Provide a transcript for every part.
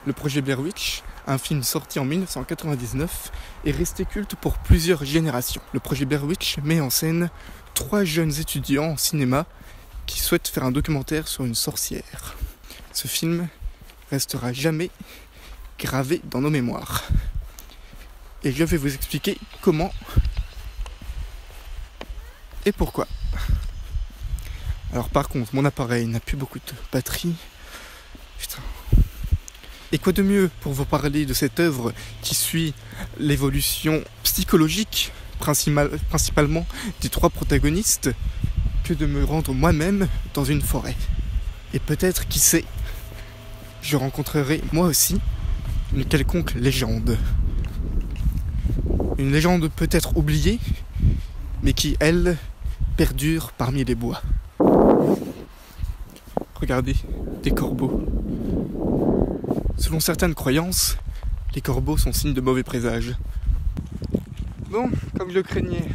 Le projet Blair Witch, un film sorti en 1999, est resté culte pour plusieurs générations. Le projet Blair Witch met en scène 3 jeunes étudiants en cinéma qui souhaitent faire un documentaire sur une sorcière. Ce film restera jamais gravé dans nos mémoires. Et je vais vous expliquer comment et pourquoi. Alors par contre, mon appareil n'a plus beaucoup de batterie. Putain. Et quoi de mieux pour vous parler de cette œuvre qui suit l'évolution psychologique, principalement des 3 protagonistes, que de me rendre moi-même dans une forêt. Et peut-être, qui sait, je rencontrerai moi aussi une quelconque légende. Une légende peut-être oubliée, mais qui, elle, perdure parmi les bois. Regardez, des corbeaux. Selon certaines croyances, les corbeaux sont signes de mauvais présages. Bon, comme je le craignais,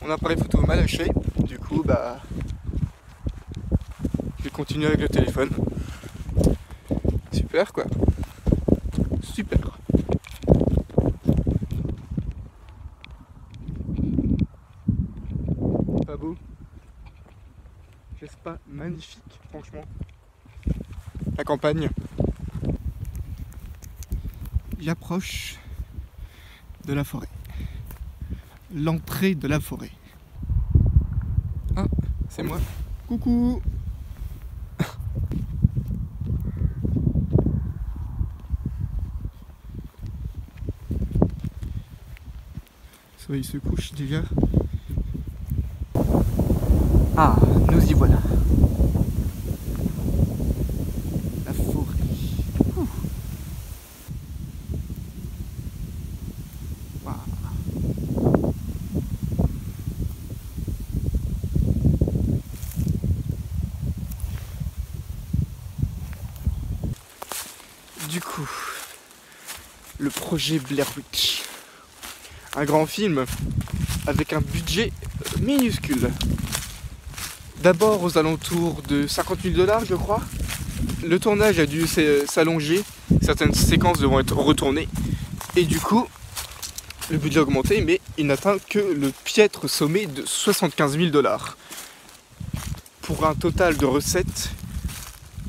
mon appareil photo m'a lâché. Du coup, je vais continuer avec le téléphone. Super quoi. Super. Pas beau? N'est-ce pas magnifique, franchement? La campagne. J'approche de la forêt. L'entrée de la forêt. Ah, c'est moi. Coucou. Le soleil se couche déjà. Ah, nous y voilà. La forêt. Ouh. Wow. Du coup, le projet Blair Witch. Un grand film avec un budget minuscule. D'abord aux alentours de 50 000 $, je crois. Le tournage a dû s'allonger, certaines séquences devront être retournées. Et du coup, le budget a augmenté, mais il n'atteint que le piètre sommet de 75 000 $. Pour un total de recettes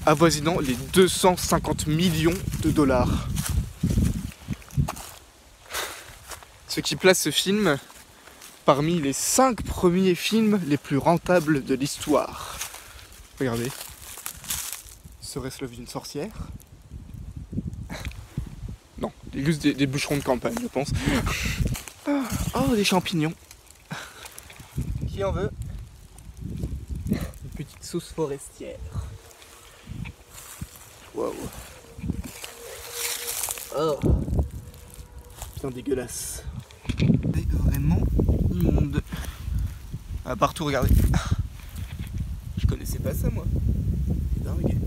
avoisinant les 250 millions de $. Ce qui place ce film parmi les 5 premiers films les plus rentables de l'histoire. Regardez. Serait-ce l'œuvre d'une sorcière? Non, juste des bûcherons de campagne, je pense. Oh, des champignons. Qui en veut? Une petite sauce forestière. Wow. Oh. Putain, dégueulasse. C'est vraiment immonde. Ah, partout, regardez. Je connaissais pas ça, moi. C'est dingue.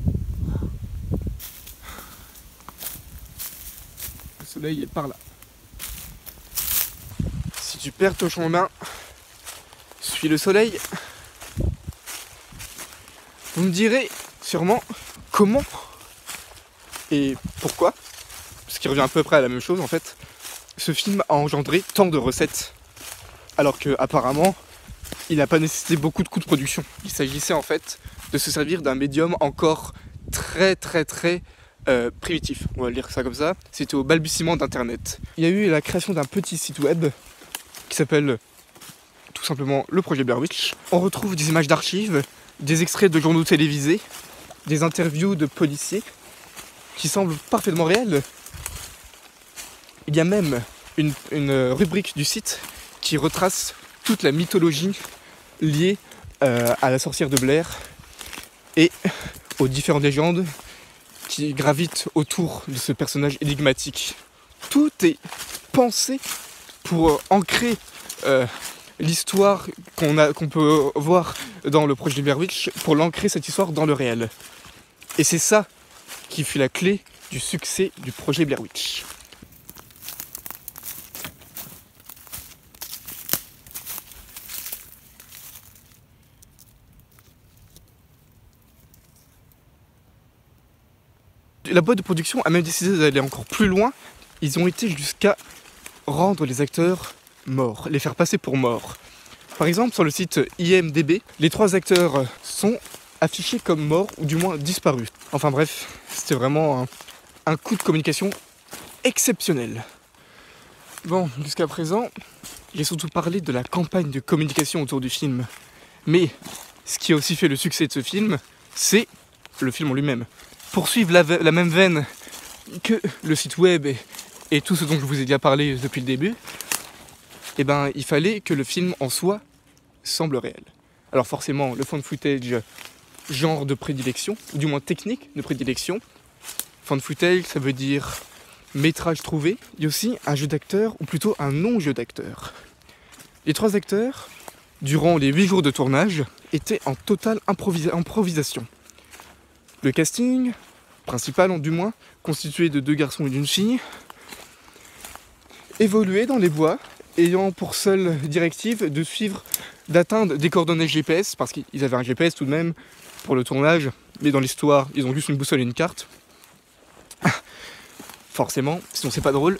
Le soleil est par là. Si tu perds ton chemin, suis le soleil. Vous me direz sûrement comment et pourquoi, ce qui revient à peu près à la même chose en fait, ce film a engendré tant de recettes, alors que apparemment il n'a pas nécessité beaucoup de coûts de production. Il s'agissait en fait de se servir d'un médium encore très primitif, on va le dire ça comme ça. C'était au balbutiement d'internet. Il y a eu la création d'un petit site web qui s'appelle tout simplement le projet Blair Witch. On retrouve des images d'archives, des extraits de journaux télévisés, des interviews de policiers qui semblent parfaitement réels. Il y a même une rubrique du site qui retrace toute la mythologie liée à la sorcière de Blair et aux différentes légendes qui gravitent autour de ce personnage énigmatique. Tout est pensé pour ancrer l'histoire qu'on peut voir dans le projet Blair Witch, pour l'ancrer cette histoire dans le réel. Et c'est ça qui fut la clé du succès du projet Blair Witch. La boîte de production a même décidé d'aller encore plus loin. Ils ont été jusqu'à rendre les acteurs morts, les faire passer pour morts. Par exemple, sur le site IMDb, les 3 acteurs sont affichés comme morts ou du moins disparus. Enfin bref, c'était vraiment un coup de communication exceptionnel. Bon, jusqu'à présent, j'ai surtout parlé de la campagne de communication autour du film. Mais ce qui a aussi fait le succès de ce film, c'est le film en lui-même. Pour suivre la même veine que le site web et tout ce dont je vous ai déjà parlé depuis le début, eh ben, il fallait que le film en soi semble réel. Alors forcément, le found footage, genre de prédilection, ou du moins technique de prédilection. Found footage, ça veut dire métrage trouvé. Il y a aussi un jeu d'acteur, ou plutôt un non-jeu d'acteur. Les 3 acteurs, durant les 8 jours de tournage, étaient en totale improvisation. Le casting, principal du moins, constitué de 2 garçons et d'une fille, évoluait dans les bois, ayant pour seule directive de suivre, d'atteindre des coordonnées GPS, parce qu'ils avaient un GPS tout de même pour le tournage, mais dans l'histoire, ils ont juste une boussole et une carte. Forcément, sinon c'est pas drôle.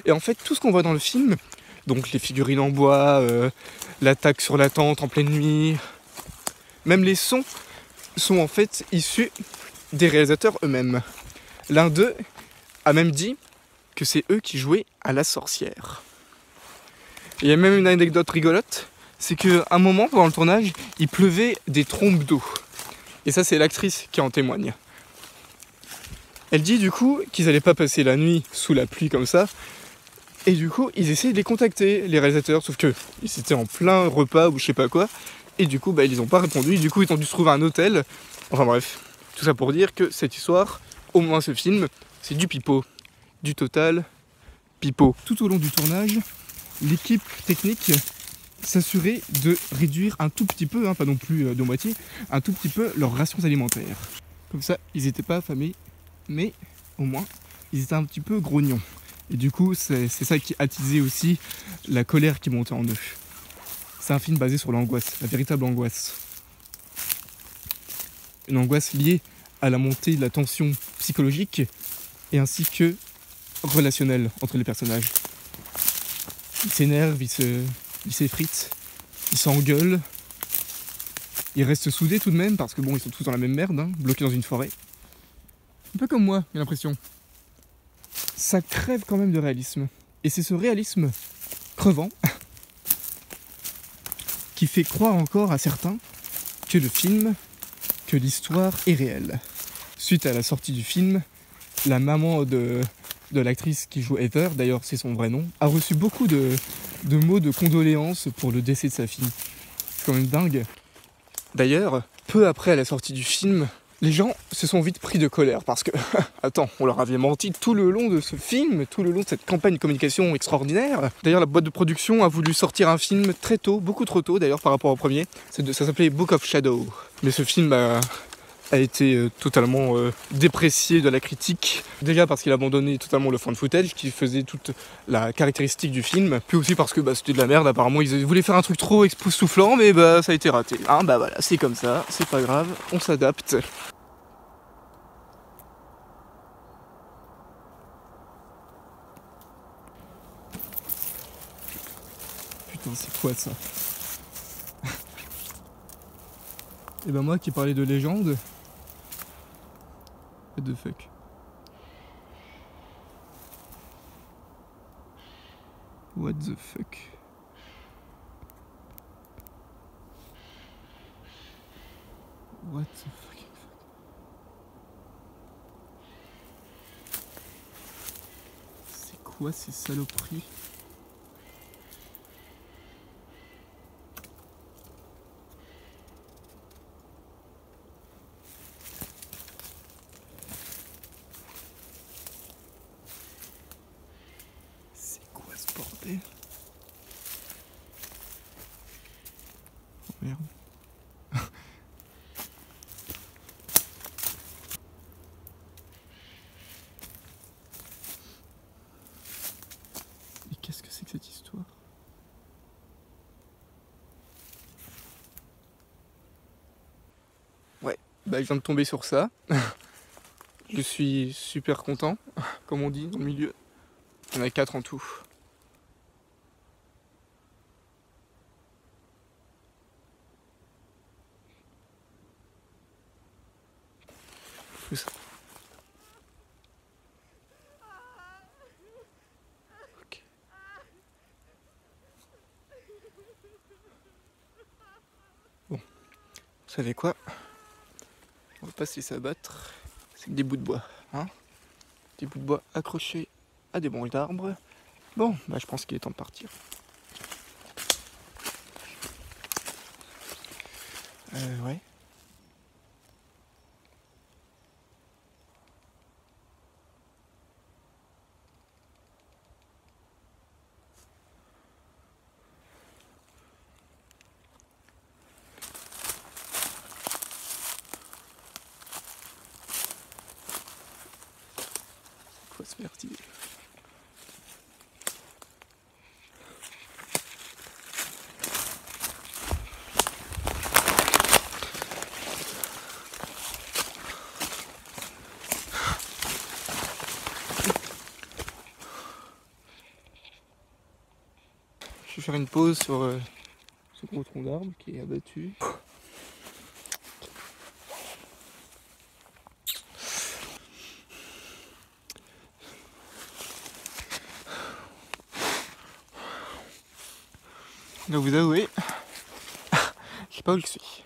Et en fait, tout ce qu'on voit dans le film, donc les figurines en bois, l'attaque sur la tente en pleine nuit, même les sons sont en fait issus des réalisateurs eux-mêmes. L'un d'eux a même dit que c'est eux qui jouaient à la sorcière. Et il y a même une anecdote rigolote, c'est qu'à un moment pendant le tournage, il pleuvait des trombes d'eau. Et ça, c'est l'actrice qui en témoigne. Elle dit du coup qu'ils n'allaient pas passer la nuit sous la pluie comme ça. Et du coup, ils essayaient de les contacter, les réalisateurs, sauf que ils étaient en plein repas ou je sais pas quoi. Et du coup, ils n'ont pas répondu. Du coup, ils ont dû se trouver un hôtel. Enfin bref, tout ça pour dire que cette histoire, au moins ce film, c'est du pipeau. Du total pipeau. Tout au long du tournage, l'équipe technique s'assurait de réduire un tout petit peu, pas non plus de moitié, un tout petit peu leurs rations alimentaires. Comme ça, ils n'étaient pas affamés, mais au moins, ils étaient un petit peu grognons. Et du coup, c'est ça qui attisait aussi la colère qui montait en eux. C'est un film basé sur l'angoisse, la véritable angoisse. Une angoisse liée à la montée de la tension psychologique et ainsi que relationnelle entre les personnages. Ils s'énervent, ils s'effritent, ils s'engueulent. Ils restent soudés tout de même parce que bon, ils sont tous dans la même merde, bloqués dans une forêt. Un peu comme moi, j'ai l'impression. Ça crève quand même de réalisme. Et c'est ce réalisme crevant qui fait croire encore à certains que le film, que l'histoire est réelle. Suite à la sortie du film, la maman de l'actrice qui joue Heather, d'ailleurs c'est son vrai nom, a reçu beaucoup de mots de condoléances pour le décès de sa fille. C'est quand même dingue. D'ailleurs, peu après la sortie du film, les gens se sont vite pris de colère parce que, attends, on leur avait menti tout le long de ce film, tout le long de cette campagne de communication extraordinaire. D'ailleurs, la boîte de production a voulu sortir un film très tôt, beaucoup trop tôt d'ailleurs par rapport au premier. Ça s'appelait Book of Shadow. Mais ce film a été totalement déprécié de la critique. Déjà parce qu'il abandonnait totalement le found footage qui faisait toute la caractéristique du film. Puis aussi parce que c'était de la merde, apparemment ils voulaient faire un truc trop époustouflant, mais ça a été raté. Voilà, c'est comme ça, c'est pas grave, on s'adapte. Putain, c'est quoi ça? Et moi qui parlais de légende, what the fuck? What the fuck? What the fucking fuck? C'est quoi ces saloperies? Bordel. Oh merde. Mais qu'est-ce que c'est que cette histoire? Ouais, je viens de tomber sur ça. Je suis super content, comme on dit dans le milieu. Il y en a 4 en tout. Plus. Ok. Bon, vous savez quoi? On va pas se laisser abattre. C'est que des bouts de bois, hein? Des bouts de bois accrochés à des branches d'arbres. Bon, bah je pense qu'il est temps de partir. Ouais. Faut se faire tirer. Je vais faire une pause sur ce gros tronc d'arbre qui est abattu. Je dois vous avouer, je sais pas où je suis.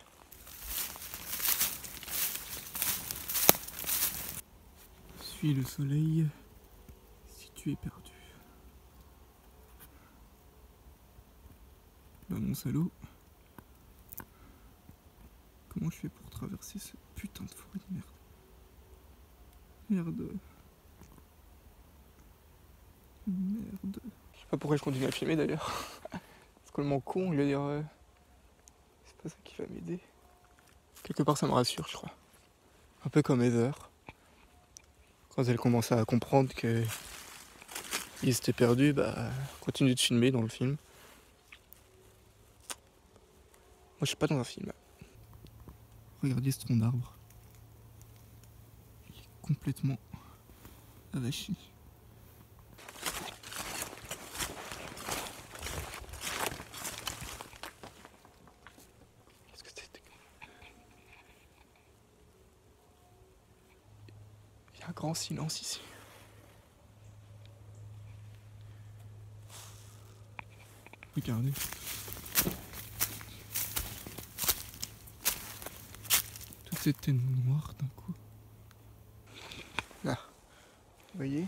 Suis le soleil si tu es perdu. Bah mon salaud, comment je fais pour traverser ce putain de forêt de merde? Merde. Merde. Je sais pas pourquoi je continue à filmer d'ailleurs. C'est complètement con, je veux dire. C'est pas ça qui va m'aider. Quelque part ça me rassure, je crois. Un peu comme Heather. Quand elle commençait à comprendre que ils étaient perdus, bah continue de filmer dans le film. Moi je suis pas dans un film. Regardez ce tronc d'arbre. Il est complètement avachi. Qu'est-ce que c'était? Il y a un grand silence ici. Regardez. Toute cette tête noire d'un coup. Là, vous voyez?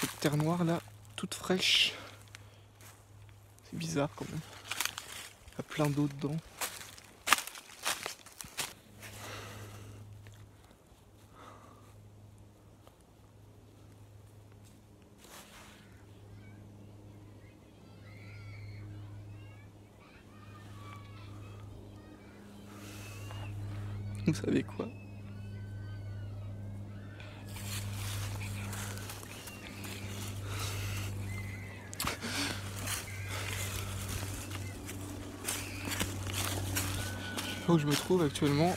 Cette terre noire là, toute fraîche. C'est bizarre quand même. Il y a plein d'eau dedans. Vous savez quoi? Je sais pas où je me trouve actuellement.